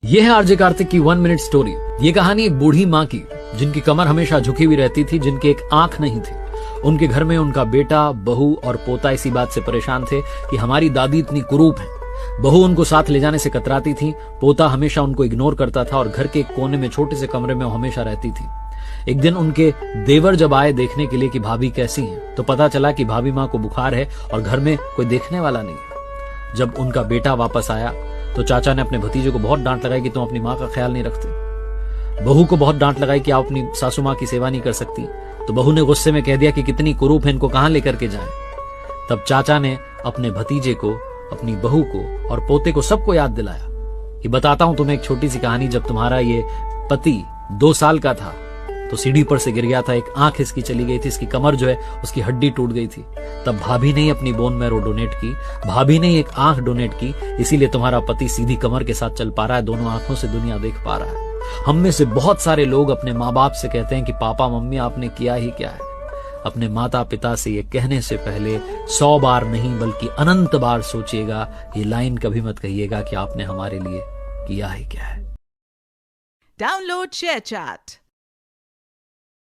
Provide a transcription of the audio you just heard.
ये है आरजे कार्तिक की 1 मिनट स्टोरी। ये कहानी एक बूढ़ी माँ की, जिनकी कमर हमेशा झुकी हुई रहती थी, जिनकी एक आंख नहीं थी। उनके घर में उनका बेटा, बहू और पोता इसी बात से परेशान थे कि हमारी दादी इतनी कुरूप है। बहू उनको साथ ले जाने से कतराती थी, पोता हमेशा उनको इग्नोर करता था और घर के एक कोने में छोटे से कमरे में वो हमेशा रहती थी। एक दिन उनके देवर जब आए देखने के लिए कि भाभी कैसी हैं, तो पता चला कि भाभी माँ को बुखार है और घर में कोई देखने वाला नहीं है। जब उनका बेटा वापस आया तो चाचा ने अपने भतीजे को बहुत डांट लगाई कि तुम अपनी माँ का ख्याल नहीं रखते। बहू को बहुत डांट लगाई कि आप अपनी सासू माँ की सेवा नहीं कर सकती। तो बहू ने गुस्से में कह दिया कि कितनी कुरूप है, इनको कहां लेकर के जाएं। तब चाचा ने अपने भतीजे को, अपनी बहू को और पोते को सबको याद दिलाया कि बताता हूं तुम्हें एक छोटी सी कहानी। जब तुम्हारा ये पति 2 साल का था तो सीढ़ी पर से गिर गया था, एक आंख इसकी चली गई थी, इसकी कमर जो है उसकी हड्डी टूट गई थी। तब भाभी ने अपनी बोन मैरो डोनेट की, भाभी ने एक आंख डोनेट की, इसीलिए तुम्हारा पति सीधी कमर के साथ चल पा रहा है, दोनों आंखों से दुनिया देख पा रहा है। हम में से बहुत सारे लोग अपने माँ बाप से कहते हैं कि पापा मम्मी आपने किया ही क्या है। अपने माता पिता से ये कहने से पहले 100 बार नहीं बल्कि अनंत बार सोचिएगा। ये लाइन कभी मत कहिएगा कि आपने हमारे लिए किया ही क्या है। Download ShareChat.